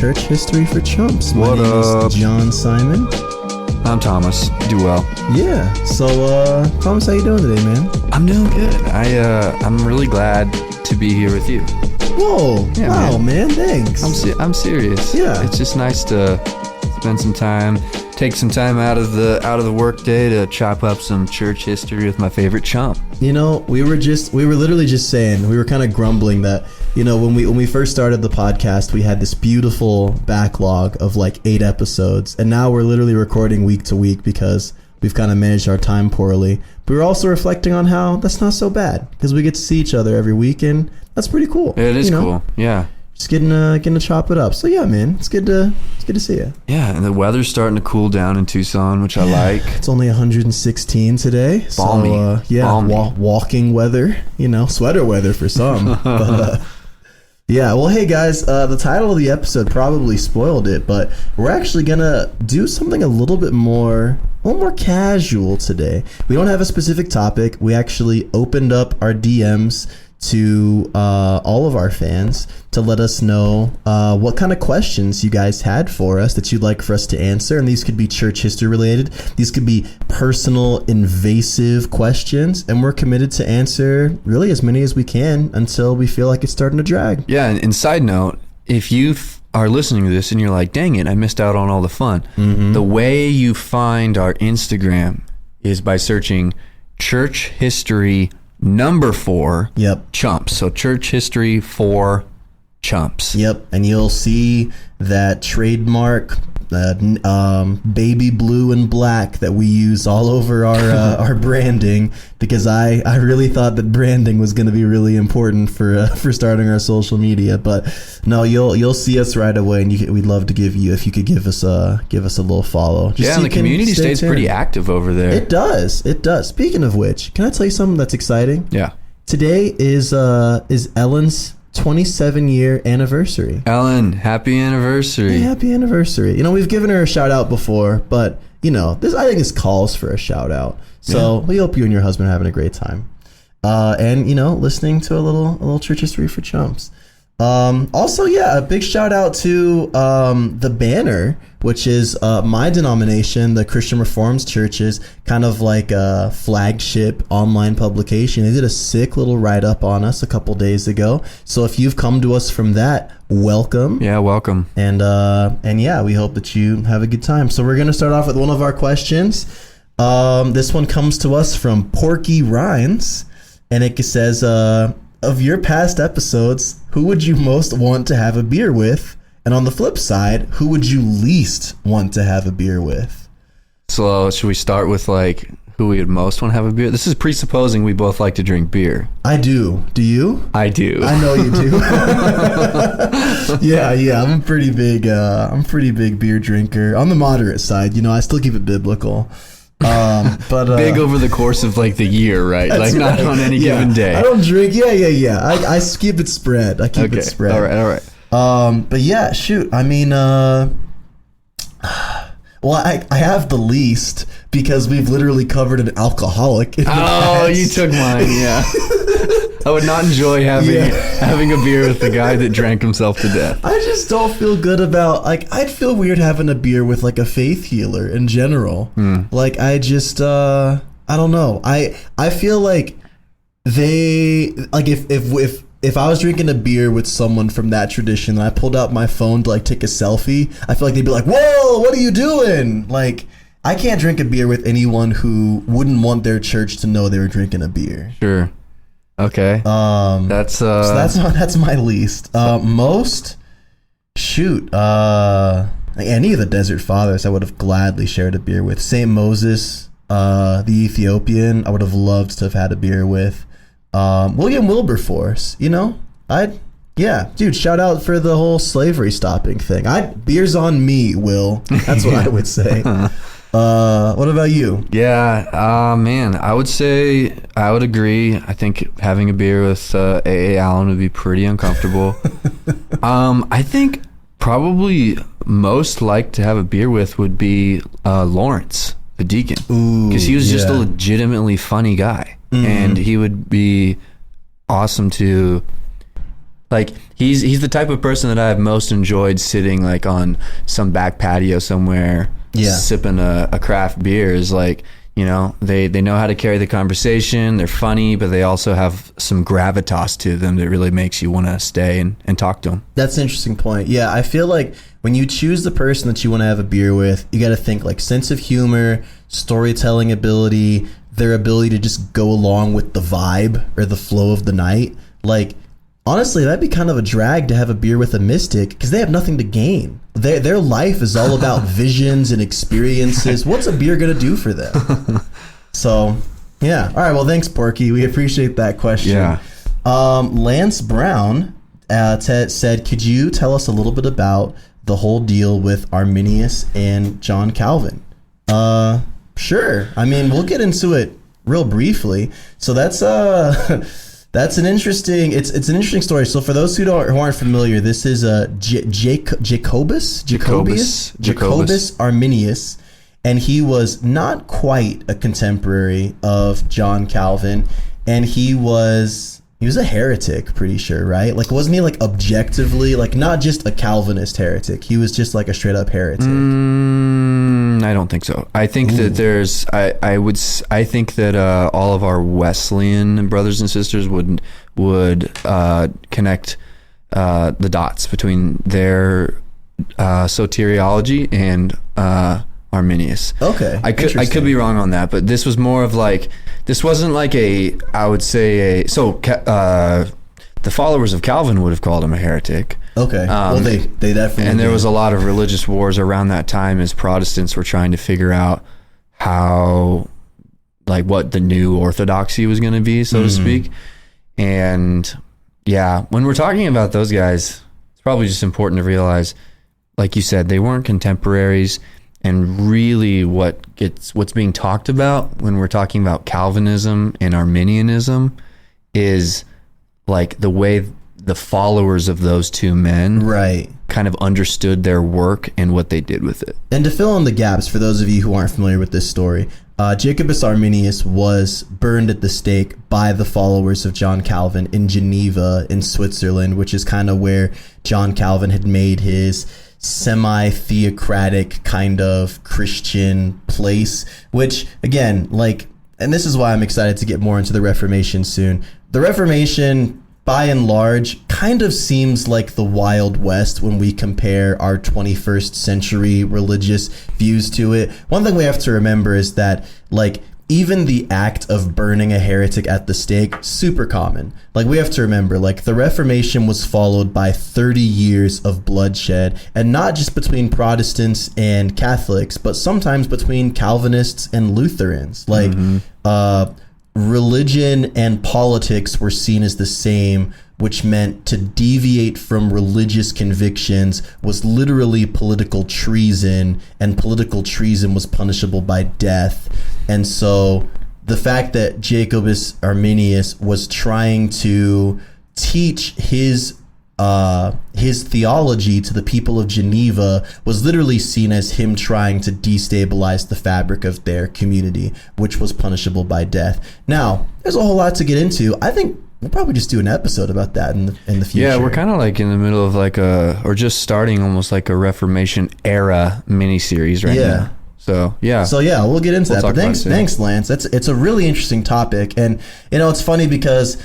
Church History for Chumps. What My name up? is John Simon. I'm Thomas. Do well. Yeah. So, Thomas, how you doing today, man? I'm doing good. I'm really glad to be here with you. Whoa! Yeah, wow, man. Thanks. I'm serious. Yeah. It's just nice to spend some time, take some time out of the work day to chop up some church history with my favorite chump. You know, we were literally just saying, we were kind of grumbling that, you know, when we first started the podcast, we had this beautiful backlog of like 8 episodes, and now we're literally recording week to week because we've kind of managed our time poorly. But we're also reflecting on how that's not so bad because we get to see each other every week, and that's pretty cool. It is cool. Yeah. Just getting to chop it up. So yeah, man, it's good to see you. Yeah, and the weather's starting to cool down in Tucson, which I like. It's only 116 today. Balmy. So Balmy. Walking weather, you know, sweater weather for some. But yeah, well, hey guys, the title of the episode probably spoiled it, but we're actually gonna do something a little more casual today. We don't have a specific topic. We actually opened up our DMs to all of our fans to let us know what kind of questions you guys had for us that you'd like for us to answer. And these could be church history related. These could be personal, invasive questions. And we're committed to answer really as many as we can until we feel like it's starting to drag. Yeah, and side note, if you are listening to this and you're like, dang it, I missed out on all the fun. Mm-hmm. The way you find our Instagram is by searching church history #4 chumps. So church history 4 chumps. Yep. And you'll see that trademark baby blue and black that we use all over our branding, because I really thought that branding was going to be really important for starting our social media. But no, you'll see us right away, and we'd love to give you, if you could give us a little follow. Just and the community stays pretty active over there. It does. Speaking of which, can I tell you something that's exciting? Yeah. Today is Ellen's 27-year anniversary. Ellen, happy anniversary. Hey, happy anniversary. You know, we've given her a shout out before, but you know, I think this calls for a shout out. So we hope you and your husband are having a great time. And you know, listening to a little church history for chumps. Also, yeah, a big shout out to the Banner, which is my denomination, the Christian Reformed Church's kind of like a flagship online publication. They did a sick little write-up on us a couple days ago. So if you've come to us from that, welcome. Yeah, welcome. And yeah, we hope that you have a good time. So we're going to start off with one of our questions. This one comes to us from Porky Rhines, and it says, of your past episodes, who would you most want to have a beer with? And on the flip side, who would you least want to have a beer with? So should we start with like who we would most want to have a beer? This is presupposing we both like to drink beer. I do. Do you? I do. I know you do. Yeah. I'm a pretty big beer drinker. On the moderate side, you know, I still keep it biblical. But big over the course of like the year, right? Like not on any given day. I don't drink. Yeah. I keep it spread. I keep it spread. All right. But yeah, shoot. I mean, well, I have the least because we've literally covered an alcoholic. In the past. You took mine. Yeah. I would not enjoy having a beer with the guy that drank himself to death. I just don't feel good about, like, I'd feel weird having a beer with like a faith healer in general. Like, I just I don't know. I feel like they, like, if I was drinking a beer with someone from that tradition and I pulled out my phone to like take a selfie, I feel like they'd be like, "Whoa, what are you doing?" Like, I can't drink a beer with anyone who wouldn't want their church to know they were drinking a beer. Sure. Okay. That's so that's my least. Most, shoot, any of the Desert Fathers I would have gladly shared a beer with. St. Moses, the Ethiopian, I would have loved to have had a beer with. William Wilberforce, you know, dude, shout out for the whole slavery stopping thing. Beer's on me, Will. That's what I would say. What about you? Yeah, man, I would say I would agree. I think having a beer with A.A. Allen would be pretty uncomfortable. I think probably most like to have a beer with would be Lawrence, the deacon, because he was just a legitimately funny guy. And he would be awesome to Like he's the type of person that I've most enjoyed sitting like on some back patio somewhere, sipping a craft beer. Is like, you know, they know how to carry the conversation. They're funny, but they also have some gravitas to them that really makes you want to stay and talk to them. That's an interesting point. Yeah, I feel like when you choose the person that you want to have a beer with, you got to think like sense of humor, storytelling ability, their ability to just go along with the vibe or the flow of the night. Like, honestly, that'd be kind of a drag to have a beer with a mystic because they have nothing to gain. Their life is all about visions and experiences. What's a beer going to do for them? So, yeah. All right. Well, thanks, Porky. We appreciate that question. Yeah. Lance Brown said, could you tell us a little bit about the whole deal with Arminius and John Calvin? Sure. I mean, we'll get into it real briefly. So that's that's an interesting. It's an interesting story. So for those who aren't familiar, this is Jacobus Arminius, and he was not quite a contemporary of John Calvin, and he was a heretic, pretty sure, right? Like, wasn't he like objectively, like not just a Calvinist heretic? He was just like a straight up heretic. I don't think so. I think that there's, I think that all of our Wesleyan brothers and sisters would connect the dots between their soteriology and Arminius. Okay. I could be wrong on that, but this was more of like, this wasn't like the followers of Calvin would have called him a heretic. Okay. Well, they definitely. And there was a lot of religious wars around that time as Protestants were trying to figure out how, like, what the new orthodoxy was going to be, so to speak. And yeah, when we're talking about those guys, it's probably just important to realize, like you said, they weren't contemporaries. And really what's being talked about when we're talking about Calvinism and Arminianism is like the way the followers of those two men kind of understood their work and what they did with it. And to fill in the gaps, for those of you who aren't familiar with this story, Jacobus Arminius was burned at the stake by the followers of John Calvin in Geneva in Switzerland, which is kind of where John Calvin had made his semi-theocratic kind of Christian place, which again, like, and this is why I'm excited to get more into the Reformation soon. The Reformation, by and large, kind of seems like the Wild West when we compare our 21st century religious views to it. One thing we have to remember is that, like, even the act of burning a heretic at the stake, super common. Like, we have to remember, like, the Reformation was followed by 30 years of bloodshed, and not just between Protestants and Catholics, but sometimes between Calvinists and Lutherans. Like, religion and politics were seen as the same, which meant to deviate from religious convictions was literally political treason, and political treason was punishable by death. And so the fact that Jacobus Arminius was trying to teach his theology to the people of Geneva was literally seen as him trying to destabilize the fabric of their community, which was punishable by death. Now, there's a whole lot to get into. I think we'll probably just do an episode about that in the future. Yeah, we're kind of like in the middle of like or just starting almost like a Reformation era miniseries right now. So yeah, we'll get into that. But thanks, Lance. It's a really interesting topic, and you know, it's funny because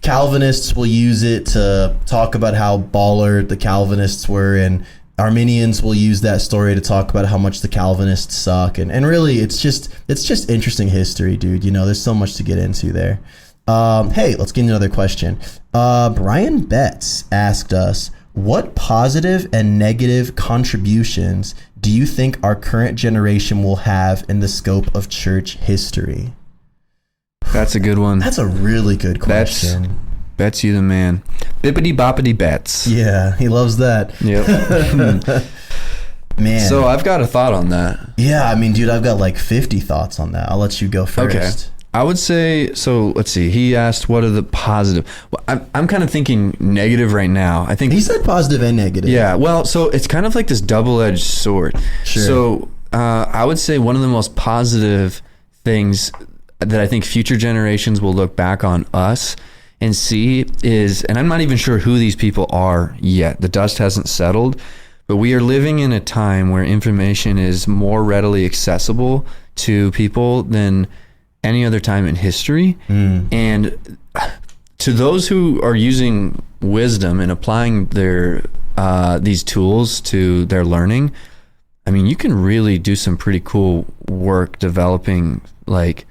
Calvinists will use it to talk about how baller the Calvinists were, and Arminians will use that story to talk about how much the Calvinists suck, and really it's just interesting history, dude. You know, there's so much to get into there. Hey, let's get into another question. Brian Betts asked us, what positive and negative contributions do you think our current generation will have in the scope of church history? That's a good one. That's a really good question. Betts, you the man. Bippity boppity Betts. Yeah, he loves that. Yep. Man. So I've got a thought on that. Yeah, I mean, dude, I've got like 50 thoughts on that. I'll let you go first. Okay. I would say, so let's see. He asked, what are the positive? Well, I'm kind of thinking negative right now. I think he said positive and negative. Yeah. Well, so it's kind of like this double-edged sword. Sure. So I would say one of the most positive things that I think future generations will look back on us and see is, and I'm not even sure who these people are yet. The dust hasn't settled, but we are living in a time where information is more readily accessible to people than any other time in history. And to those who are using wisdom and applying their these tools to their learning, I mean, you can really do some pretty cool work developing like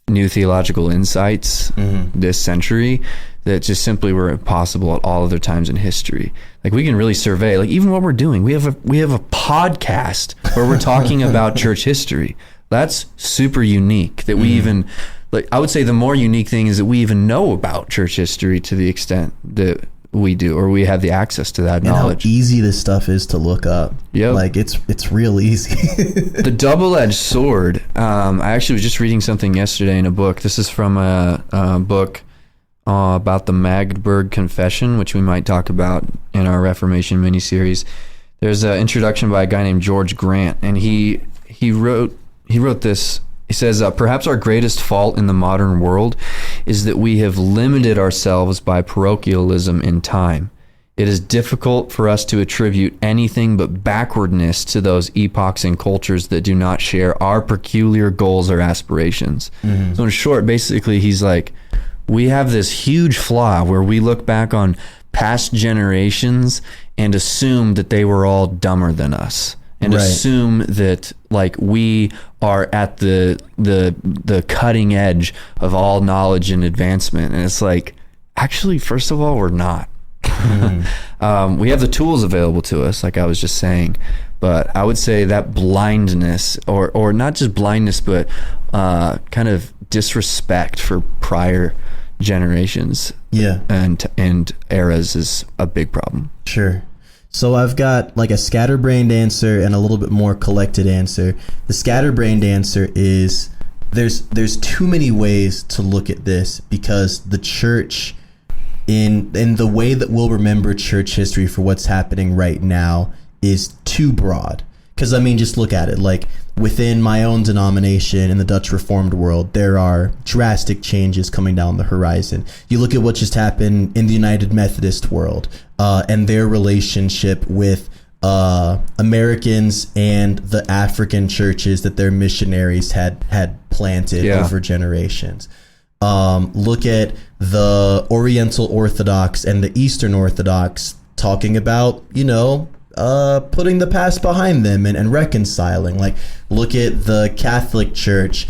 new theological insights this century that just simply were impossible at all other times in history. Like, we can really survey, like, even what we're doing. We have a podcast where we're talking about church history. That's super unique that we even, like, I would say the more unique thing is that we even know about church history to the extent that we do, or we have the access to that knowledge. And how easy this stuff is to look up. Yep. Like, it's real easy. The double-edged sword. I actually was just reading something yesterday in a book. This is from a book about the Magdeburg Confession, which we might talk about in our Reformation miniseries. There's an introduction by a guy named George Grant, and he wrote this. He says, perhaps our greatest fault in the modern world is that we have limited ourselves by parochialism in time. It is difficult for us to attribute anything but backwardness to those epochs and cultures that do not share our peculiar goals or aspirations. So in short, basically, he's like, we have this huge flaw where we look back on past generations and assume that they were all dumber than us. And assume that, like, we are at the cutting edge of all knowledge and advancement. And it's like, actually, first of all, we're not. We have the tools available to us, like I was just saying. But I would say that blindness, or not just blindness, but kind of disrespect for prior generations and eras is a big problem. Sure. So I've got like a scatterbrained answer and a little bit more collected answer. The scatterbrained answer is there's too many ways to look at this, because the church, in the way that we'll remember church history for what's happening right now, is too broad. Because, I mean, just look at it. Like, within my own denomination in the Dutch Reformed world, there are drastic changes coming down the horizon. You look at what just happened in the United Methodist world, and their relationship with Americans and the African churches that their missionaries had planted over generations. Look at the Oriental Orthodox and the Eastern Orthodox talking about, putting the past behind them and reconciling. Like, look at the Catholic Church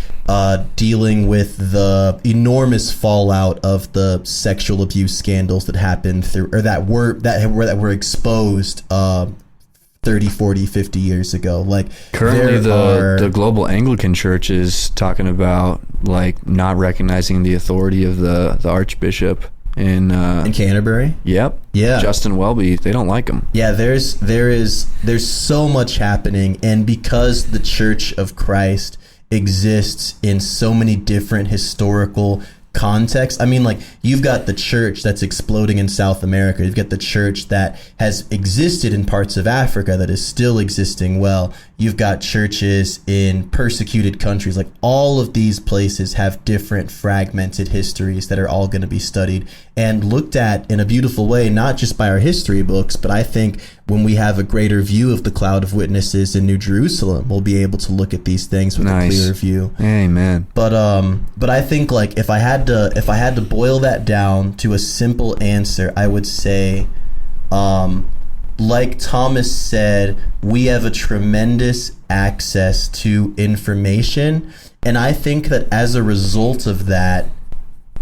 dealing with the enormous fallout of the sexual abuse scandals that happened that were exposed 30, 40, 50 years ago. Like, currently the global Anglican Church is talking about, like, not recognizing the authority of the Archbishop in Canterbury. Yep. Yeah. Justin Welby. They don't like him. Yeah. There's so much happening, and because the Church of Christ exists in so many different historical contexts. I mean, like, you've got the church that's exploding in South America. You've got the church that has existed in parts of Africa that is still existing well. You've got churches in persecuted countries. Like, all of these places have different fragmented histories that are all going to be studied and looked at in a beautiful way, not just by our history books, but I think when we have a greater view of the cloud of witnesses in New Jerusalem, we'll be able to look at these things with a clearer view. Amen. But I think, like, if I had to boil that down to a simple answer, I would say, like Thomas said, we have a tremendous access to information, and I think that as a result of that,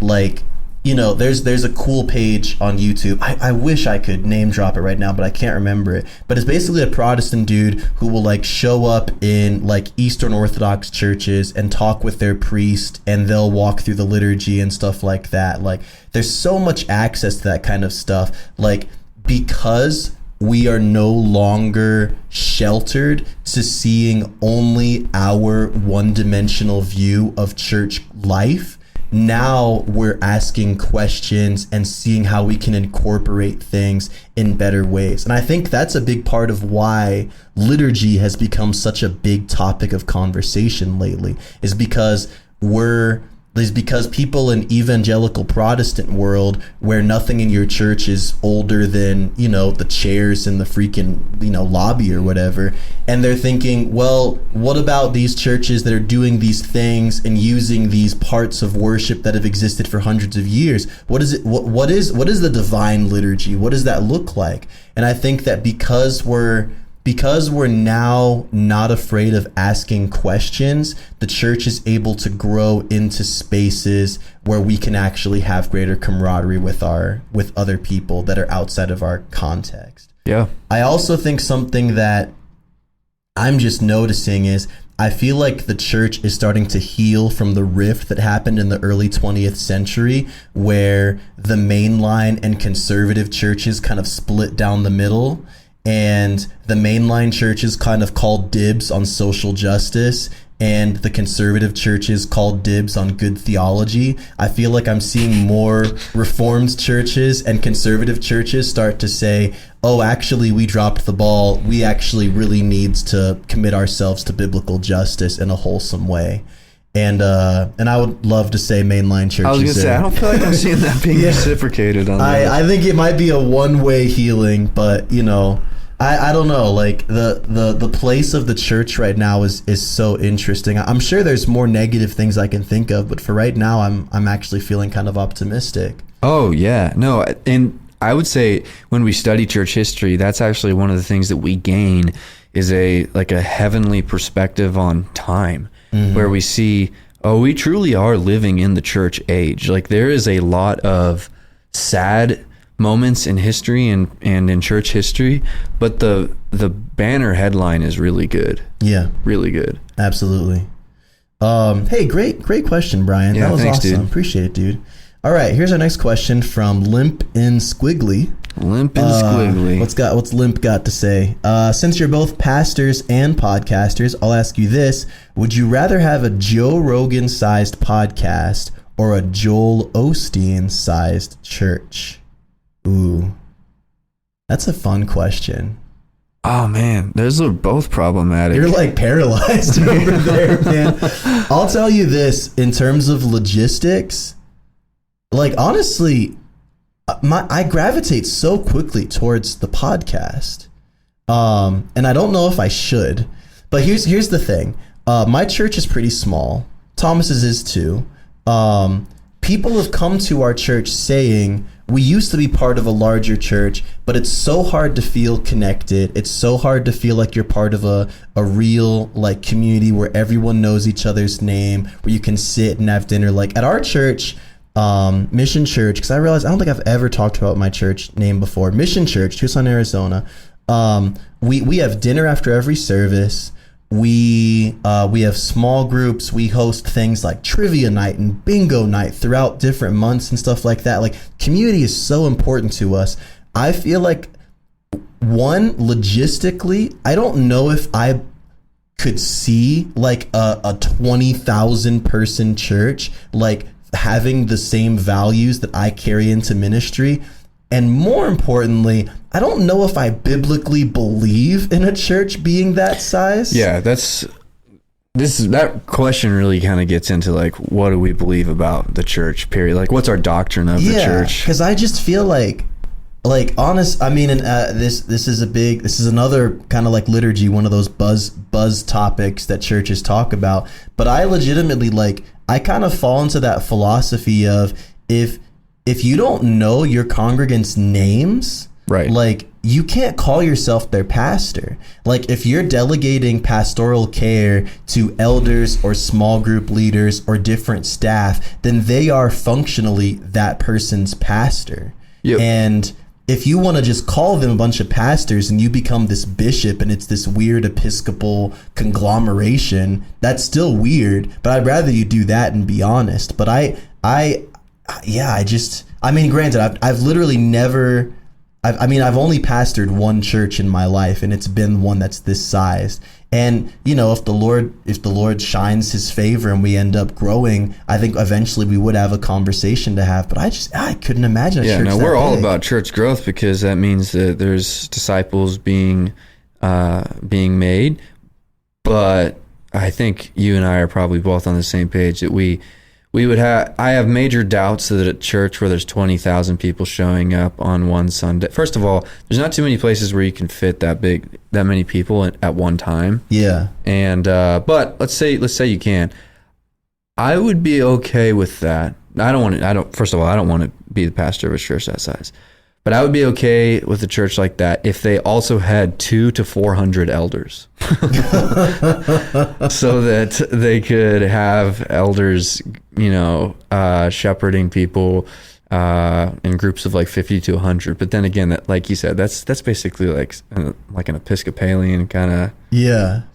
like, there's a cool page on YouTube. I wish I could name drop it right now, but I can't remember it. But it's basically a Protestant dude who will, like, show up in, like, Eastern Orthodox churches and talk with their priest, and they'll walk through the liturgy and stuff like that. Like, there's so much access to that kind of stuff. Like, because we are no longer sheltered to seeing only our one-dimensional view of church life, now we're asking questions and seeing how we can incorporate things in better ways. And I think that's a big part of why liturgy has become such a big topic of conversation lately, is because we're is because people in evangelical Protestant world, where nothing in your church is older than, the chairs in the freaking, lobby or whatever. And they're thinking, well, what about these churches that are doing these things and using these parts of worship that have existed for hundreds of years? What is it? What is the divine liturgy? What does that look like? And I think that because we're now not afraid of asking questions, the church is able to grow into spaces where we can actually have greater camaraderie with other people that are outside of our context. Yeah. I also think something that I'm just noticing is I feel like the church is starting to heal from the rift that happened in the early 20th century, where the mainline and conservative churches kind of split down the middle. And the mainline churches kind of called dibs on social justice, and the conservative churches called dibs on good theology. I feel like I'm seeing more Reformed churches and conservative churches start to say, oh, actually, we dropped the ball. We actually really need to commit ourselves to biblical justice in a wholesome way. And I would love to say mainline churches. I was going to say, I don't feel like I'm seeing that being reciprocated on that. I think it might be a one-way healing, but, I don't know. Like, the place of the church right now is so interesting. I'm sure there's more negative things I can think of, but for right now, I'm actually feeling kind of optimistic. Oh, yeah. No, and I would say when we study church history, that's actually one of the things that we gain is a heavenly perspective on time. Mm-hmm. Where we see, we truly are living in the church age. Like, there is a lot of sad moments in history and in church history, but the banner headline is really good. Yeah. Really good. Absolutely. Hey, great question, Brian. Yeah, that was thanks, awesome. Dude. Appreciate it, dude. All right, here's our next question from Limp in Squiggly. Limp and Squiggly. What's Limp got to say? Since you're both pastors and podcasters, I'll ask you this. Would you rather have a Joe Rogan-sized podcast or a Joel Osteen-sized church? Ooh. That's a fun question. Oh, man. Those are both problematic. You're like paralyzed over there, man. I'll tell you this, in terms of logistics, like, honestly, I gravitate so quickly towards the podcast, and I don't know if I should. But here's the thing: my church is pretty small. Thomas's is too. People have come to our church saying we used to be part of a larger church, but it's so hard to feel connected. It's so hard to feel like you're part of a real like community where everyone knows each other's name, where you can sit and have dinner. Like at our church. Mission Church, because I realized I don't think I've ever talked about my church name before. Mission Church, Tucson, Arizona. We have dinner after every service. We have small groups. We host things like trivia night and bingo night throughout different months and stuff like that. Like, community is so important to us. I feel like, one, logistically, I don't know if I could see like a 20,000 person church like having the same values that I carry into ministry. And more importantly, I don't know if I biblically believe in a church being that size. Yeah, that question really kind of gets into like, what do we believe about the church, period? Like, what's our doctrine of the church? Because I just feel like honest, I mean, and this is another kind of like liturgy, one of those buzz topics that churches talk about. But I legitimately I kind of fall into that philosophy of if you don't know your congregants' names, right? Like, you can't call yourself their pastor. Like, if you're delegating pastoral care to elders or small group leaders or different staff, then they are functionally that person's pastor. Yep. And if you want to just call them a bunch of pastors and you become this bishop and it's this weird Episcopal conglomeration, that's still weird, but I'd rather you do that and be honest. But granted, I've literally never, I've only pastored one church in my life, and it's been one that's this size. And, if the Lord shines his favor and we end up growing, I think eventually we would have a conversation to have. But I couldn't imagine a church that we're all big. about church growth, because that means that there's disciples being made. But I think you and I are probably both on the same page that we I have major doubts that at church where there's 20,000 people showing up on one Sunday. First of all, there's not too many places where you can fit that many people at one time. Yeah. And but let's say you can. I would be okay with that. First of all, I don't want to be the pastor of a church that size. But I would be okay with a church like that if they also had 200 to 400 elders, so that they could have elders, shepherding people in groups of like 50 to 100. But then again, that, like you said, that's basically like an Episcopalian kind of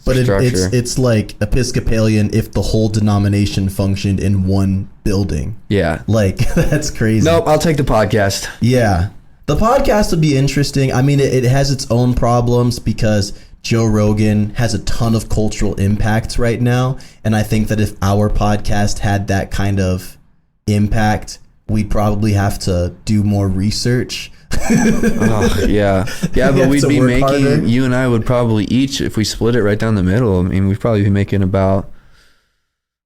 but structure. it's like Episcopalian if the whole denomination functioned in one building. Yeah, like that's crazy. Nope, I'll take the podcast. Yeah. The podcast would be interesting. I mean, it has its own problems because Joe Rogan has a ton of cultural impacts right now. And I think that if our podcast had that kind of impact, we'd probably have to do more research. Yeah, but we'd be making harder. You and I would probably each, if we split it right down the middle, I mean, we'd probably be making about,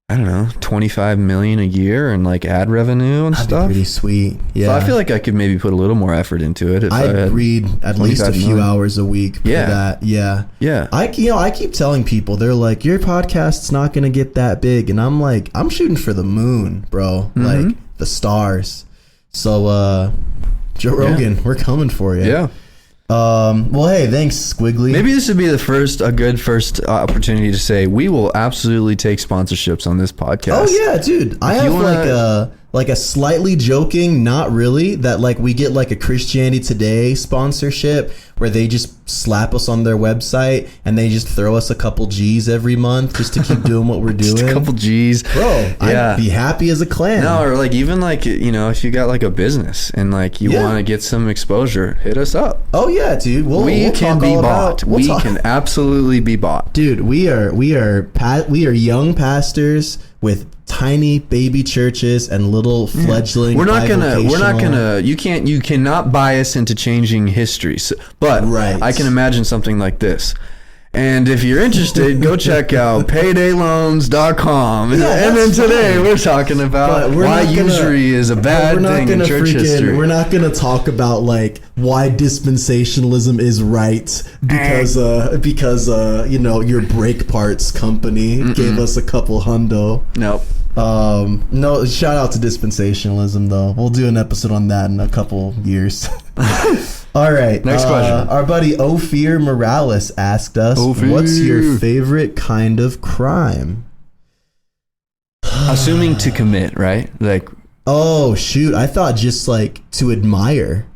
I don't know, 25 million a year in like ad revenue and That'd stuff. be pretty sweet. Yeah. So I feel like I could maybe put a little more effort into it if I I'd had read at least a 25 few million. hours a week for that. Yeah. Yeah. I keep telling people, they're like, your podcast's not going to get that big. And I'm like, I'm shooting for the moon, bro. Mm-hmm. Like the stars. So, Joe Rogan, we're coming for you. Yeah. Well, hey, thanks, Squiggly. Maybe this would be a good first opportunity to say we will absolutely take sponsorships on this podcast. Oh yeah, dude. I have like a slightly joking, not really, that like we get like a Christianity Today sponsorship where they just slap us on their website and they just throw us a couple G's every month just to keep doing what we're doing. Just a couple G's. Bro, I'd be happy as a clam. No, or like even like, if you got like a business and like you want to get some exposure, hit us up. Oh yeah, dude. We can be bought. We can absolutely be bought. Dude, we are young pastors with tiny baby churches and little fledgling. We're not gonna. You cannot bias into changing history. But I can imagine something like this. And if you're interested, go check out paydayloans.com. And then today we're talking about why usury is a bad thing in church history. We're not going to talk about like why dispensationalism is right because your brake parts company gave us a couple hundo. Nope. No, shout out to dispensationalism though. We'll do an episode on that in a couple years. All right. Next question. Our buddy Ophir Morales asked us, what's your favorite kind of crime? Assuming to commit, right? Like, oh, shoot. I thought just like to admire.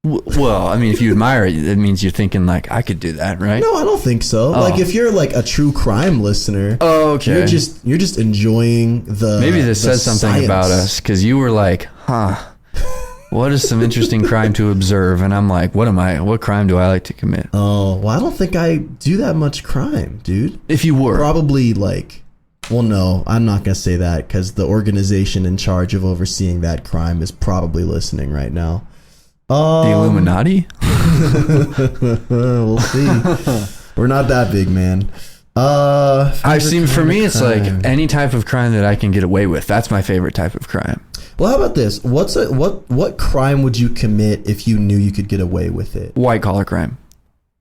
Well, I mean, if you admire it, it means you're thinking like, I could do that, right? No, I don't think so. Oh. Like if you're like a true crime listener, okay, you're just enjoying the maybe this says something science about us because you were like, what is some interesting crime to observe? And I'm like, what crime do I like to commit? Oh, well, I don't think I do that much crime, dude. If you were probably like, well, no, I'm not gonna say that because the organization in charge of overseeing that crime is probably listening right now. The Illuminati? We'll see. We're not that big, man. I've seen, for me, it's like any type of crime that I can get away with. That's my favorite type of crime. Well, how about this? What crime would you commit if you knew you could get away with it? White collar crime.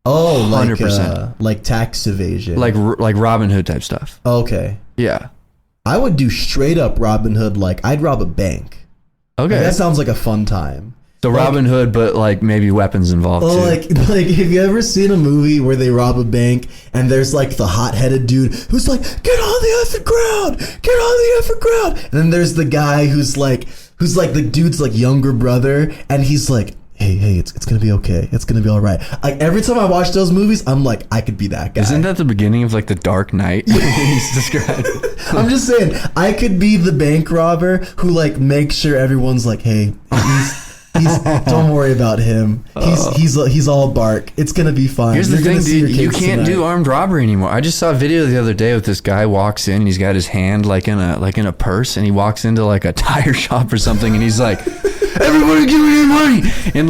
Oh, like 100%. Like tax evasion. Like Robin Hood type stuff. Okay. Yeah. I would do straight up Robin Hood. Like I'd rob a bank. Okay. Like, that sounds like a fun time. So like, Robin Hood, but like maybe weapons involved too. Like have you ever seen a movie where they rob a bank and there's like the hot-headed dude who's like, get on the effing ground, get on the effing ground, and then there's the guy who's like the dude's like younger brother, and he's like, hey, it's gonna be okay, it's gonna be all right. Like every time I watch those movies, I'm like, I could be that guy. Isn't that the beginning of like the Dark Knight? He's described. I'm just saying, I could be the bank robber who like makes sure everyone's like, hey, don't worry about him. He's all bark. It's gonna be fine. Here's the thing, dude. You can't tonight. do armed robbery anymore. I just saw a video the other day with this guy walks in and he's got his hand like in a purse and he walks into like a tire shop or something and he's like, everybody give me your money, and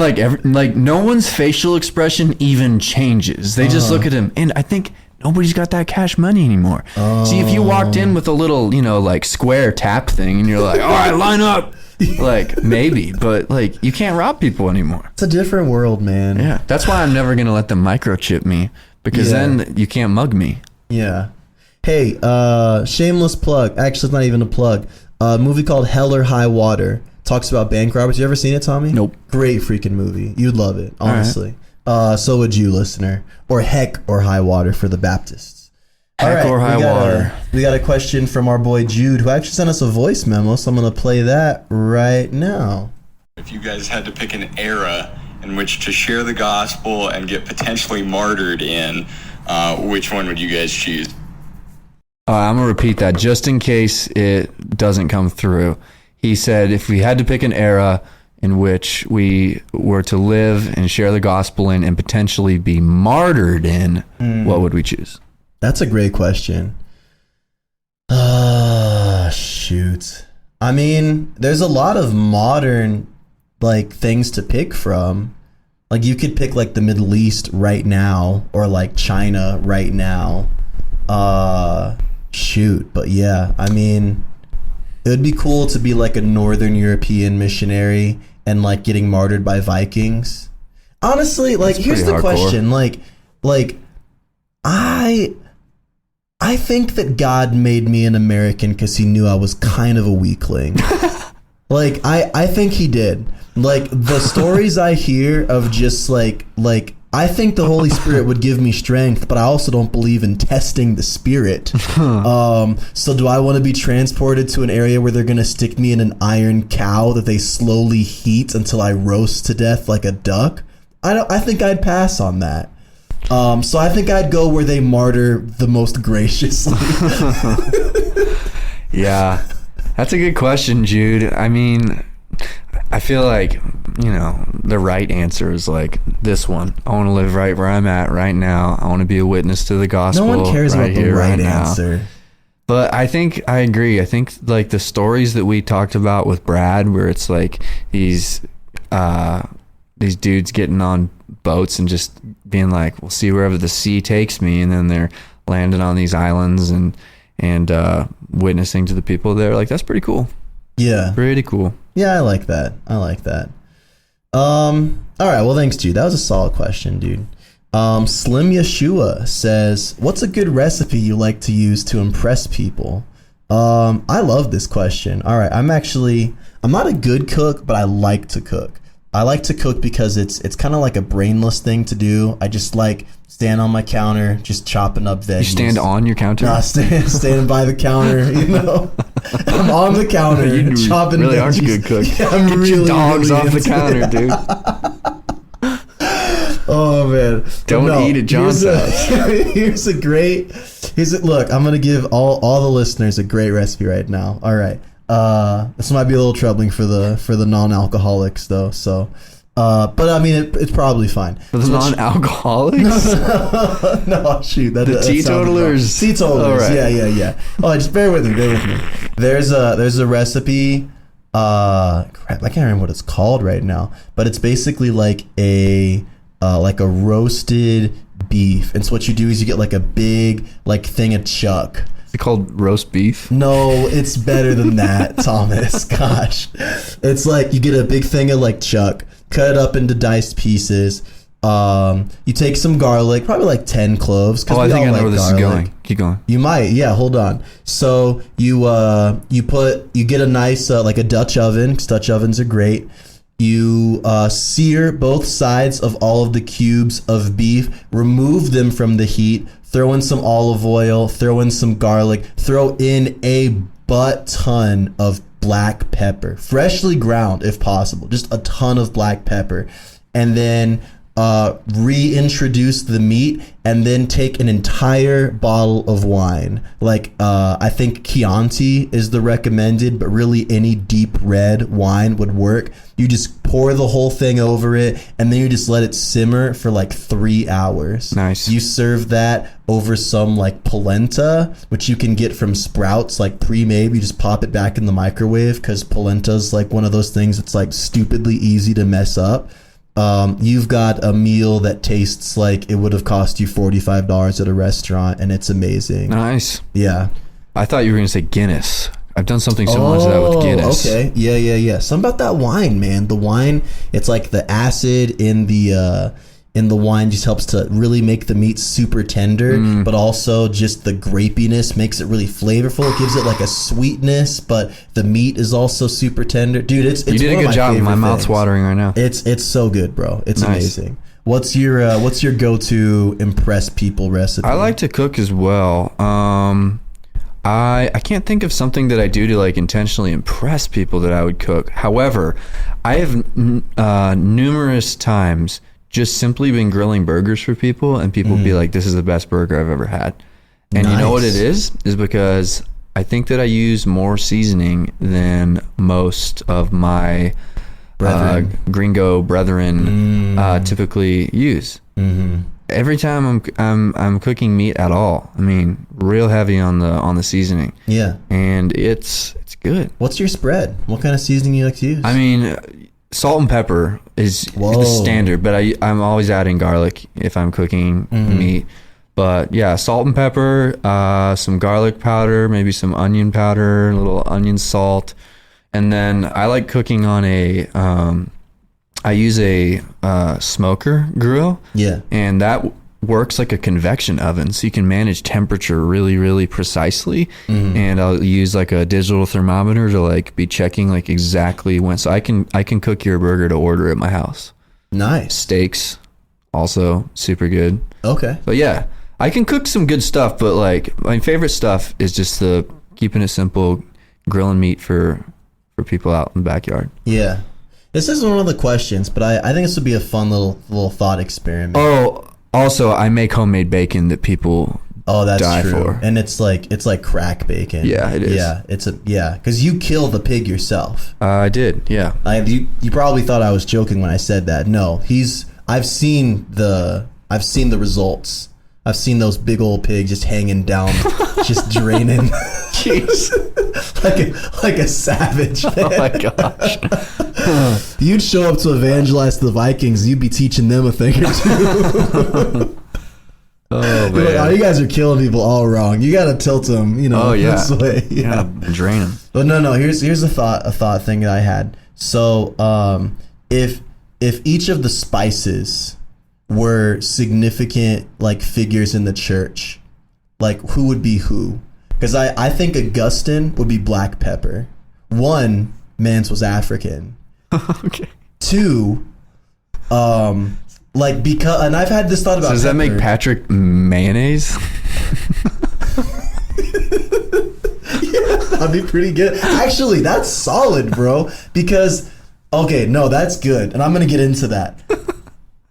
like no one's facial expression even changes. They just look at him, and I think nobody's got that cash money anymore. See, if you walked in with a little, like square tap thing and you're like, all right, line up. Like, maybe, but like, you can't rob people anymore. It's a different world, man. Yeah. That's why I'm never going to let them microchip me, because then you can't mug me. Yeah. Hey, shameless plug. Actually, it's not even a plug. A movie called Hell or High Water talks about bank robbers. You ever seen it, Tommy? Nope. Great freaking movie. You'd love it, honestly. So would you, listener. Or Heck or High Water for the Baptists. Heck or High Water. We got a question from our boy Jude, who actually sent us a voice memo, so I'm going to play that right now. If you guys had to pick an era in which to share the gospel and get potentially martyred in, which one would you guys choose? I'm going to repeat that just in case it doesn't come through. He said if we had to pick an era in which we were to live and share the gospel in and potentially be martyred in, what would we choose? That's a great question. Shoot. I mean, there's a lot of modern like things to pick from. Like you could pick like the Middle East right now or like China right now. Shoot, but yeah, I mean, it would be cool to be like a Northern European missionary and like getting martyred by Vikings. Honestly, like here's the question, like I think that God made me an American because he knew I was kind of a weakling. Like I think he did. Like the stories I hear of just like I think the Holy Spirit would give me strength, but I also don't believe in testing the Spirit. So do I want to be transported to an area where they're going to stick me in an iron cow that they slowly heat until I roast to death like a duck? I think I'd pass on that. So I think I'd go where they martyr the most graciously. Yeah, that's a good question, Jude. I mean, I feel like, the right answer is like this one. I want to live right where I'm at right now. I want to be a witness to the gospel. No one cares about the right answer. But I think I agree. I think like the stories that we talked about with Brad, where it's like these dudes getting on boats and just being like, we'll see wherever the sea takes me, and then they're landing on these islands and witnessing to the people there. Like, that's pretty cool. Yeah. Pretty cool. Yeah, I like that. All right, well, thanks, dude. That was a solid question, dude. Slim Yeshua says, what's a good recipe you like to use to impress people? I love this question. All right, I'm not a good cook, but I like to cook. I like to cook because it's kind of like a brainless thing to do. I just like stand on my counter, just chopping up veggies. You stand on your counter? No, standing by the counter, I'm on the counter, chopping really veggies. Aren't a good cook. Yeah, I'm Get really, your dogs really off the counter, dude. Oh, man. Don't eat at John's house. Look, I'm going to give all the listeners a great recipe right now. All right. This might be a little troubling for the non-alcoholics though. So, but I mean, it's probably fine. For the non-alcoholics? No, shoot. The teetotalers. Teetotalers. Right. Yeah. Oh, just bear with me. There's a recipe. Crap, I can't remember what it's called right now, but it's basically like a roasted beef. And so what you do is you get like a big thing of chuck. Is it called roast beef? No, it's better than that, Thomas. Gosh. It's like you get a big thing of chuck, cut it up into diced pieces. You take some garlic, probably like 10 cloves. Oh, I think I know where this is going. Keep going. You might. Yeah, hold on. So you get a nice, like a Dutch oven, because Dutch ovens are great. You sear both sides of all of the cubes of beef, remove them from the heat, throw in some olive oil, throw in some garlic, throw in a butt ton of black pepper, freshly ground if possible, just a ton of black pepper, and then reintroduce the meat, and then take an entire bottle of wine. I think Chianti is the recommended, but really any deep red wine would work. You just pour the whole thing over it, and then you just let it simmer for 3 hours. Nice. You serve that over some polenta, which you can get from Sprouts, pre-made. You just pop it back in the microwave, because polenta's one of those things that's stupidly easy to mess up. You've got a meal that tastes like it would have cost you $45 at a restaurant, and it's amazing. Nice. Yeah. I thought you were going to say Guinness. I've done something similar to that with Guinness. Okay. Yeah. Something about that wine, man. The wine, it's like the acid in the wine just helps to really make the meat super tender, but also just the grapiness makes it really flavorful. It gives it like a sweetness, but the meat is also super tender. Dude, it's you did a good job. My mouth's watering right now. It's so good, bro. It's nice. Amazing. What's your go-to impress people recipe? I like to cook as well. I can't think of something that I do to like intentionally impress people that I would cook. However, I have numerous times just simply been grilling burgers for people, and people be like, this is the best burger I've ever had. And you know what it is because I think that I use more seasoning than most of my gringo brethren typically use. Every time I'm cooking meat at all, I mean, real heavy on the seasoning. Yeah. And it's good. What's your spread? What kind of seasoning you like to use? I mean, salt and pepper is the standard, but I'm always adding garlic if I'm cooking meat. But yeah, salt and pepper, some garlic powder, maybe some onion powder, a little onion salt. And then I like cooking on I use a smoker grill. Yeah. And that works like a convection oven, so you can manage temperature really, really precisely. And I'll use like a digital thermometer to like be checking like exactly when. So I can cook your burger to order at my house. Nice. Steaks, also super good. Okay. But yeah, I can cook some good stuff, but like my favorite stuff is just the keeping it simple, grilling meat for people out in the backyard. Yeah. This isn't one of the questions, but I think this would be a fun little thought experiment. Oh, also I make homemade bacon that people that's die true. for. And it's like crack bacon. Yeah, it is. Yeah, because you kill the pig yourself. I did, yeah. You probably thought I was joking when I said that. No, I've seen the results. I've seen those big old pigs just hanging down, just draining. Jeez. like a savage, man. Oh my gosh. You'd show up to evangelize the Vikings, you'd be teaching them a thing or two. Oh, man. Like, you guys are killing people all wrong. You got to tilt them, this way. Yeah, drain them. But no, here's a thought thing that I had. So, if each of the spices were significant like figures in the church, like who would be who? Because I think Augustine would be black pepper. One, Mance was African. Okay. Two, because, and I've had this thought about. So does that make Patrick mayonnaise? Yeah, that'd be pretty good. Actually, that's solid, bro. Because that's good, and I'm gonna get into that.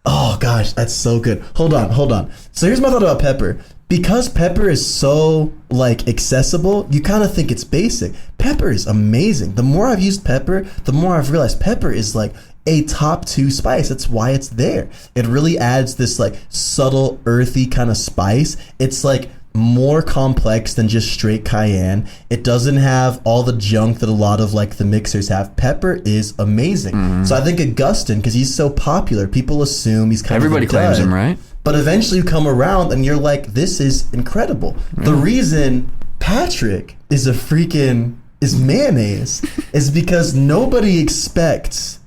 Oh gosh, that's so good. Hold on. So here's my thought about pepper. Because pepper is so like accessible, you kind of think it's basic. Pepper is amazing. The more I've used pepper, the more I've realized pepper is like a top 2 spice. That's why it's there. It really adds this like subtle, earthy kind of spice. It's like more complex than just straight cayenne. It doesn't have all the junk that a lot of like the mixers have. Pepper is amazing. So I think Augustine, because he's so popular, people assume he's kind Everybody of a dud. claims him, right? But eventually you come around and you're like, this is incredible. The reason Patrick is mayonnaise is because nobody expects,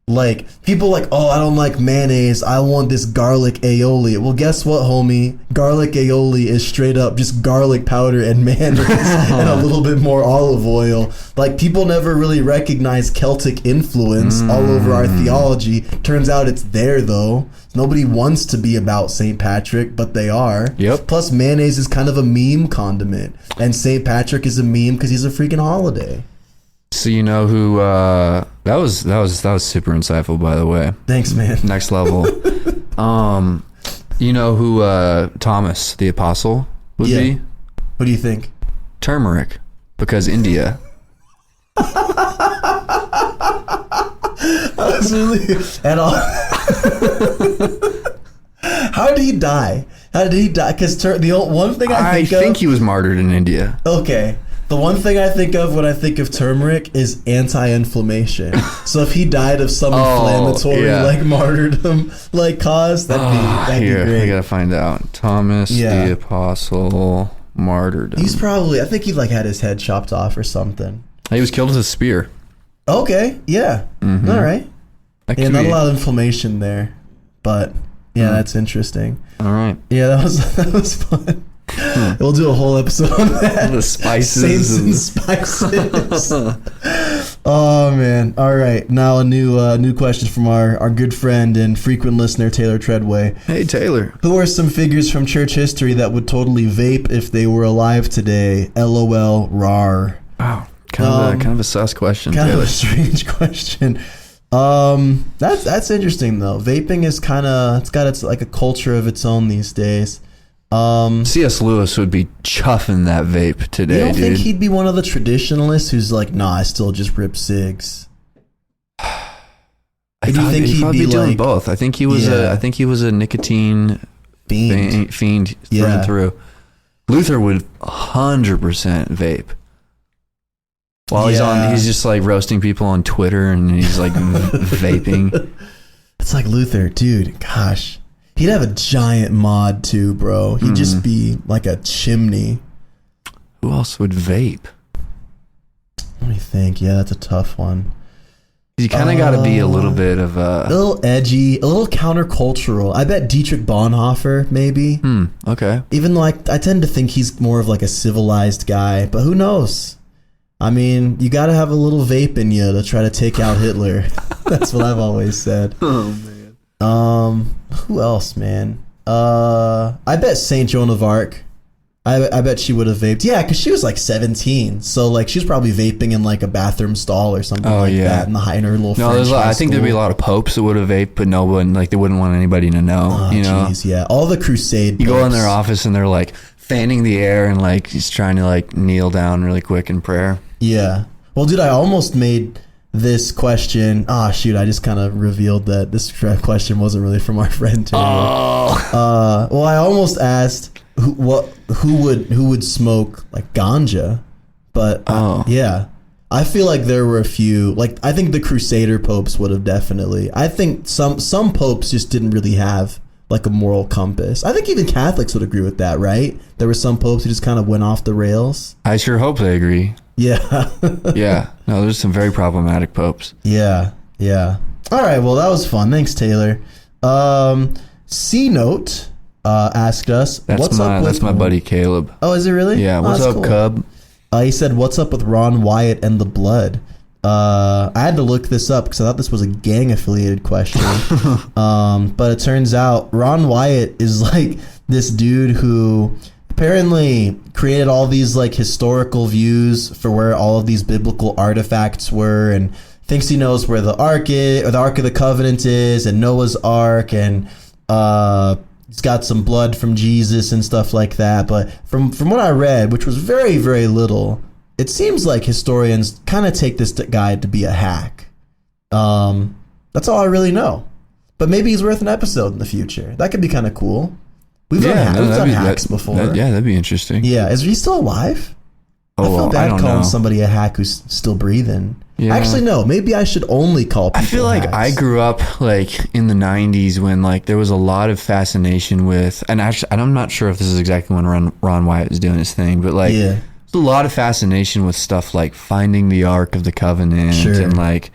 like, people like, oh, I don't like mayonnaise, I want this garlic aioli. Well, guess what, homie? Garlic aioli is straight up just garlic powder and mayonnaise and a little bit more olive oil. Like, people never really recognize Celtic influence all over our theology. Turns out it's there, though. Nobody wants to be about St. Patrick, but they are. Yep. Plus, mayonnaise is kind of a meme condiment, and St. Patrick is a meme because he's a freaking holiday. So you know who that was super insightful, by the way. Thanks, man. Next level. You know who Thomas the Apostle would be? What do you think? Turmeric, because India. How did he die? Because the one thing I think he was martyred in India. Okay. The one thing I think of when I think of turmeric is anti-inflammation. So if he died of some inflammatory like martyrdom like cause, that'd be great. We gotta find out. Thomas the Apostle martyrdom. He's probably, I think he like had his head chopped off or something. He was killed with a spear. Okay, yeah. Mm-hmm. All right. Yeah, not a lot of inflammation there, but yeah, that's interesting. All right. Yeah, that was fun. We'll do a whole episode on that. The spices. Saints and spices. Oh man! All right, now a new question from our good friend and frequent listener Taylor Treadway. Hey Taylor, who are some figures from church history that would totally vape if they were alive today? LOL, rar. Wow, kind of a sus question. Kind Taylor. of a strange question. That's interesting though. Vaping is it's got its like a culture of its own these days. C.S. Lewis would be chuffing that vape today, You don't dude. think he'd be one of the traditionalists who's like, nah, I still just rip cigs? I think he'd probably be doing both. I think he was a nicotine fiend through and through. Luther would 100% vape. While he's just like roasting people on Twitter and he's like vaping. It's like Luther, dude, gosh. He'd have a giant mod too, bro. He'd just be like a chimney. Who else would vape? Let me think. Yeah, that's a tough one. You kind of got to be a little bit of a little edgy, a little countercultural. I bet Dietrich Bonhoeffer, maybe. Okay. Even though I tend to think he's more of like a civilized guy, but who knows? I mean, you got to have a little vape in you to try to take out Hitler. That's what I've always said. Oh man. Who else, man? I bet Saint Joan of Arc. I bet she would have vaped. Yeah, because she was like 17, so like she was probably vaping in like a bathroom stall or something that in her little. No, I think there'd be a lot of popes that would have vaped, but no one they wouldn't want anybody to know. Yeah, all the crusade. You go in their office and they're like fanning the air and like he's trying to like kneel down really quick in prayer. Yeah. Well, dude, I almost made this question. I just kind of revealed that this question wasn't really from our friend Taylor. Well, I almost asked who would smoke like ganja, but I feel like there were a few. Like I think the Crusader popes would have definitely. I think some popes just didn't really have like a moral compass. I think even Catholics would agree with that, right? There were some popes who just kind of went off the rails. I sure hope they agree. Yeah. Yeah. No, there's some very problematic popes. Yeah. All right. Well, that was fun. Thanks, Taylor. C Note asked us, that's my buddy Caleb. Oh, is it really? Yeah. What's up, cool. Cub? He said, "What's up with Ron Wyatt and the blood?" I had to look this up because I thought this was a gang affiliated question. But it turns out Ron Wyatt is like this dude who apparently created all these like historical views for where all of these biblical artifacts were, and thinks he knows where the Ark is, or the Ark of the Covenant is, and Noah's Ark, and he's got some blood from Jesus and stuff like that. But from what I read, which was very, very little, it seems like historians kind of take this guy to be a hack. That's all I really know. But maybe he's worth an episode in the future. That could be kind of cool. We've done hacks before. That'd be interesting. Yeah, is he still alive? Oh, I feel bad don't calling know. somebody a hack who's still breathing. Yeah. Actually, no. Maybe I should only call people I feel like hacks. I grew up like in the 90s when like there was a lot of fascination with, and actually I'm not sure if this is exactly when Ron Wyatt was doing his thing, but like there's a lot of fascination with stuff like finding the Ark of the Covenant and like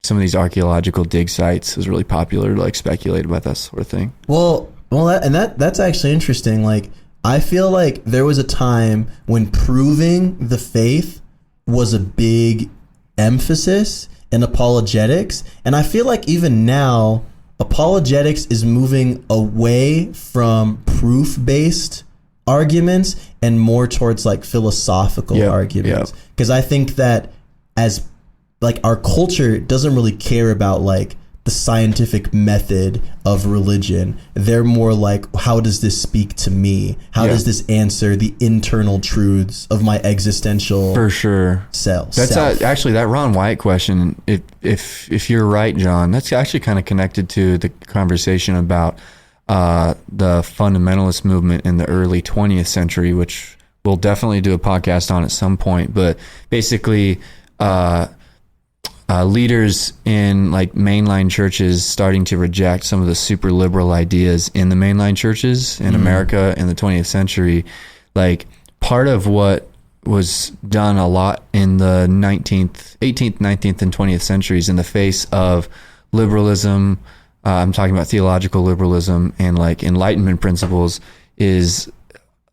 some of these archaeological dig sites. It was really popular to like speculate about that sort of thing. Well, that's actually interesting. Like, I feel like there was a time when proving the faith was a big emphasis in apologetics, and I feel like even now apologetics is moving away from proof-based arguments and more towards like philosophical arguments. Because I think that as like our culture doesn't really care about like the scientific method of religion. They're more like, how does this speak to me? How does this answer the internal truths of my existential self? That's actually that Ron Wyatt question. If you're right, John, that's actually kind of connected to the conversation about the fundamentalist movement in the early 20th century, which we'll definitely do a podcast on at some point. But basically, leaders in like mainline churches starting to reject some of the super liberal ideas in the mainline churches in America in the 20th century. Like, part of what was done a lot in the 18th, 19th, and 20th centuries in the face of liberalism, I'm talking about theological liberalism and like Enlightenment principles, is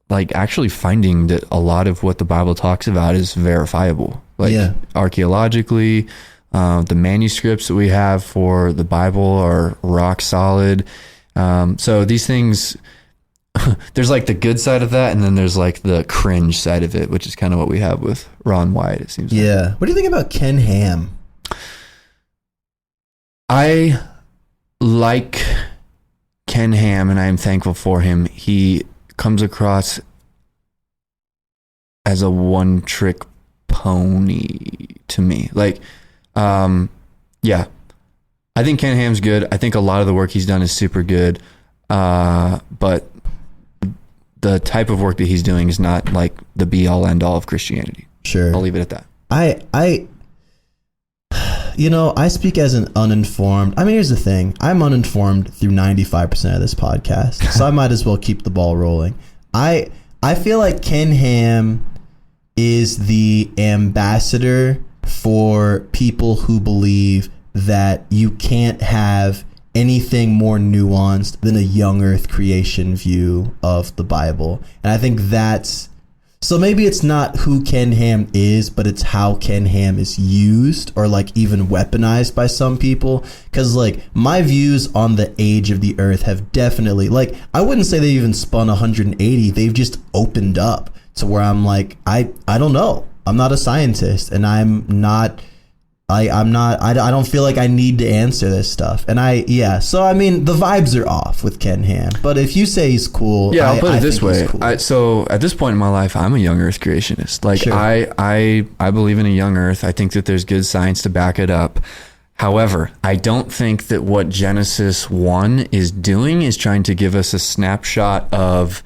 like actually finding that a lot of what the Bible talks about is verifiable. Like archaeologically, the manuscripts that we have for the Bible are rock solid. So these things, there's like the good side of that, and then there's like the cringe side of it, which is kind of what we have with Ron White, it seems. Yeah. Like. What do you think about Ken Ham? I like Ken Ham, and I am thankful for him. He comes across as a one-trick pony to me. Like, yeah, I think Ken Ham's good. I think a lot of the work he's done is super good, but the type of work that he's doing is not like the be-all, end-all of Christianity. Sure. I'll leave it at that. I speak as an uninformed. I mean, here's the thing. I'm uninformed through 95% of this podcast, so I might as well keep the ball rolling. I feel like Ken Ham is the ambassador for people who believe that you can't have anything more nuanced than a young earth creation view of the Bible. And I think that's, so maybe it's not who Ken Ham is, but it's how Ken Ham is used or like even weaponized by some people. Because like my views on the age of the earth have definitely, like, I wouldn't say they even spun 180. They've just opened up to where I'm like, I don't know. I'm not a scientist, and I don't feel like I need to answer this stuff. And so I mean, the vibes are off with Ken Ham. But if you say he's cool, yeah, I'll put it this way. Cool. So at this point in my life, I'm a young earth creationist. Like, sure. I believe in a young earth. I think that there's good science to back it up. However, I don't think that what Genesis 1 is doing is trying to give us a snapshot of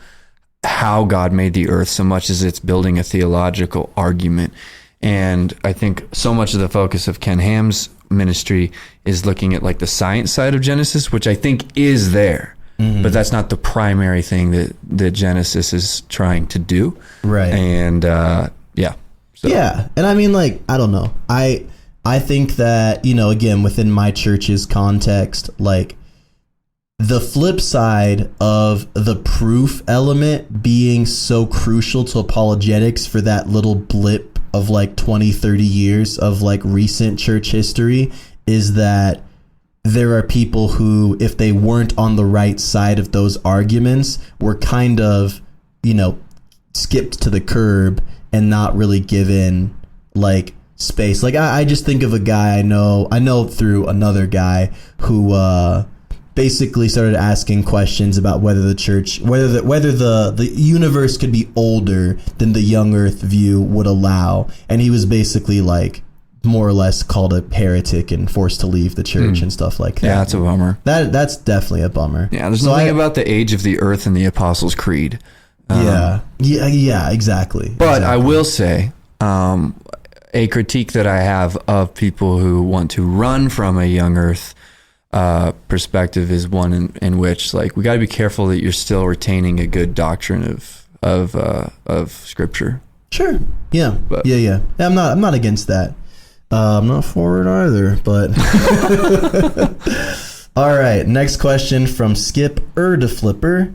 how God made the earth so much as it's building a theological argument. And I think so much of the focus of Ken Ham's ministry is looking at like the science side of Genesis, which I think is there, but that's not the primary thing that Genesis is trying to do. Right. And yeah. So. Yeah. And I mean, like, I don't know. I think that, again, within my church's context, like, the flip side of the proof element being so crucial to apologetics for that little blip of like 20, 30 years of like recent church history is that there are people who, if they weren't on the right side of those arguments, were kind of, skipped to the curb and not really given like space. Like I just think of a guy I know through another guy who basically started asking questions about whether the church, whether the universe could be older than the young earth view would allow. And he was basically like more or less called a heretic and forced to leave the church and stuff like that. Yeah, that's a bummer. That's definitely a bummer. Yeah, there's nothing about the age of the earth in the Apostles' Creed. Yeah, exactly. But I will say, a critique that I have of people who want to run from a young earth perspective is one in which, like, we got to be careful that you're still retaining a good doctrine of Scripture. Sure. Yeah. But, yeah. I'm not against that. I'm not for it either. But all right. Next question from Skip Erdeflipper.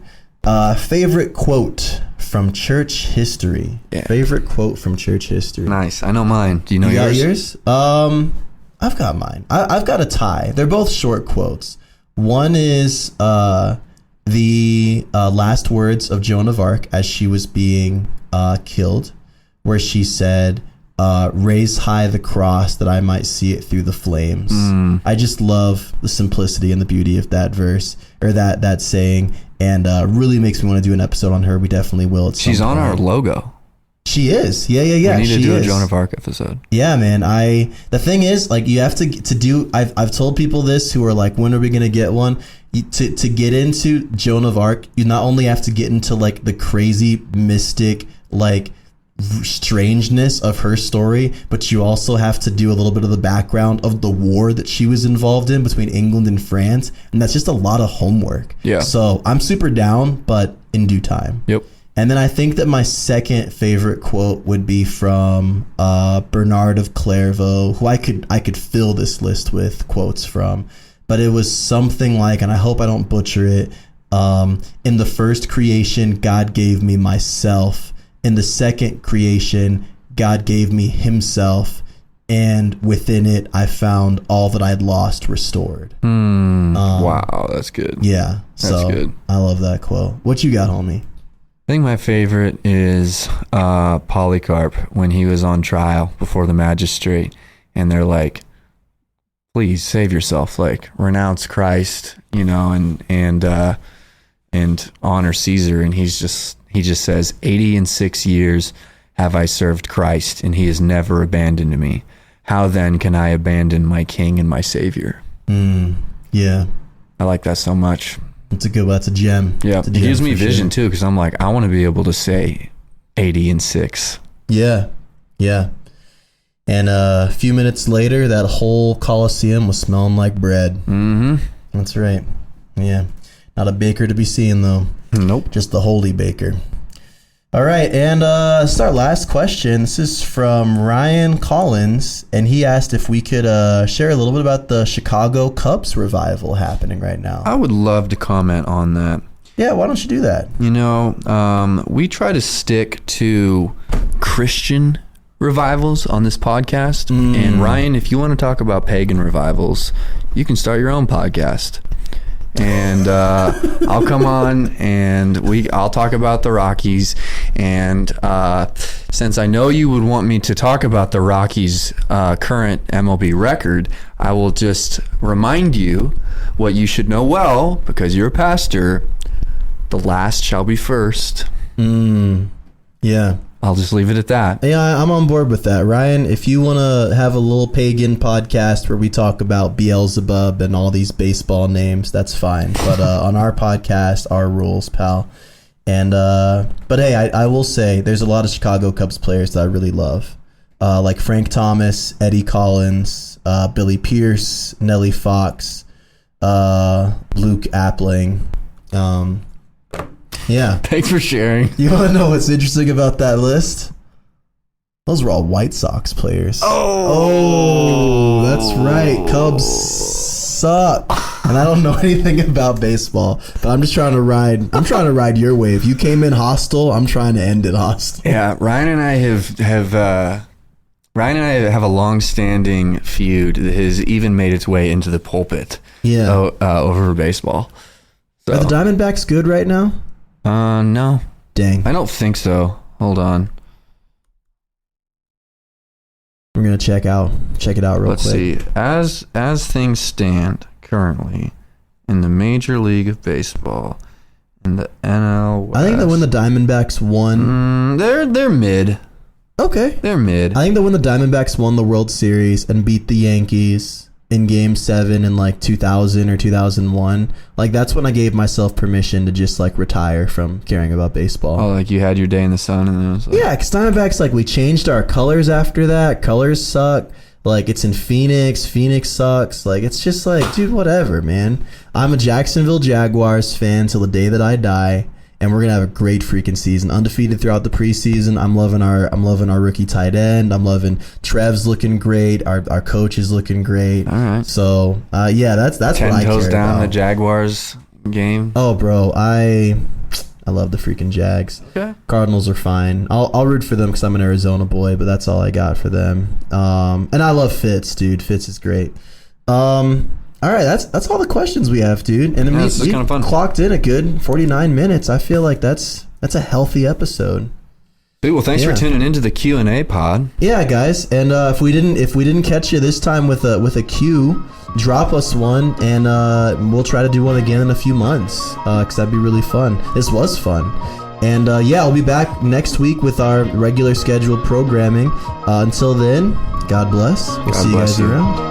Favorite quote from church history. Yeah. Favorite quote from church history. Nice. I know mine. Do you know yours? I've got mine. I've got a tie. They're both short quotes. One is the last words of Joan of Arc as she was being killed, where she said, raise high the cross that I might see it through the flames. I just love the simplicity and the beauty of that verse, or that saying, and really makes me want to do an episode on her. We definitely will. She's on our logo. She is. Yeah. We need to do a Joan of Arc episode. Yeah, man. The thing is, like, you have to do, I've told people this who are like, when are we going to get one? To get into Joan of Arc, you not only have to get into like the crazy mystic like strangeness of her story, but you also have to do a little bit of the background of the war that she was involved in between England and France, and that's just a lot of homework. Yeah. So I'm super down, but in due time. Yep. And then I think that my second favorite quote would be from Bernard of Clairvaux, who I could fill this list with quotes from, but it was something like, and I hope I don't butcher it, in the first creation, God gave me myself. In the second creation, God gave me himself, and within it, I found all that I'd lost restored. Wow, that's good. Yeah, That's good. I love that quote. What you got, homie? I think my favorite is Polycarp when he was on trial before the magistrate, and they're like, please save yourself, like renounce Christ, and honor Caesar. And he just says, 86 years have I served Christ, and he has never abandoned me. How then can I abandon my king and my savior? Yeah. I like that so much. That's a good one. That's a gem. Yeah. It's a It gem gives me for vision sure. too, because I'm like, I want to be able to say 86. Yeah. Yeah. And a few minutes later, that whole Colosseum was smelling like bread. Mm-hmm. That's right. Yeah. Not a baker to be seen, though. Nope. Just the holy baker. All right, and this is our last question. This is from Ryan Collins, and he asked if we could share a little bit about the Chicago Cubs revival happening right now. I would love to comment on that. Yeah, why don't you do that? We try to stick to Christian revivals on this podcast. And Ryan, if you want to talk about pagan revivals, you can start your own podcast. And I'll come on and I'll talk about the Rockies. And since I know you would want me to talk about the Rockies' current MLB record, I will just remind you what you should know well, because you're a pastor. The last shall be first. Yeah. I'll just leave it at that. Yeah, I'm on board with that. Ryan, if you want to have a little pagan podcast where we talk about Beelzebub and all these baseball names, that's fine. But on our podcast, our rules, pal. And but hey, I will say there's a lot of Chicago Cubs players that I really love. Like Frank Thomas, Eddie Collins, Billy Pierce, Nellie Fox, Luke Appling. Yeah. Thanks for sharing. You want to know what's interesting about that list? Those were all White Sox players. Oh, that's right. Cubs suck. And I don't know anything about baseball, but I'm just trying to ride. I'm trying to ride your wave. You came in hostile. I'm trying to end it hostile. Yeah, Ryan and I have a long-standing feud that has even made its way into the pulpit. Yeah. Over baseball. So. Are the Diamondbacks good right now? No. Dang. I don't think so. Hold on. I'm gonna check it out real Let's quick. see. As things stand currently in the Major League of Baseball, in the NL West, I think that when the Diamondbacks won, they're mid. Okay. They're mid. I think that when the Diamondbacks won the World Series and beat the Yankees in Game 7 in like 2000 or 2001, like that's when I gave myself permission to just like retire from caring about baseball. Oh, like you had your day in the sun, and then it was like, Yeah, because Diamondbacks, like, we changed our colors after that. Colors suck. Like, it's in Phoenix. Phoenix sucks. Like, it's just like, dude, whatever, man. I'm a Jacksonville Jaguars fan till the day that I die, and we're gonna have a great freaking season. Undefeated throughout the preseason. I'm loving our rookie tight end. I'm loving Trev's looking great. Our coach is looking great. all right. So, yeah, that's what 10 I toes care down about. the Jaguars game. Oh, bro, I love the freaking Jags. Okay. Cardinals are fine. I'll root for them because I'm an Arizona boy, but that's all I got for them. And I love Fitz, dude. Fitz is great. All right, that's all the questions we have, dude. And Yeah, this is we kinda fun. clocked in a good 49 minutes. I feel like that's a healthy episode. Dude, well, thanks Yeah. for tuning into the Q&A pod. Yeah, guys. And if we didn't catch you this time with a Q, drop us one, and we'll try to do one again in a few months because that'd be really fun. This was fun. And yeah, I'll be back next week with our regular scheduled programming. Until then, God bless. We'll God see you bless guys you. around.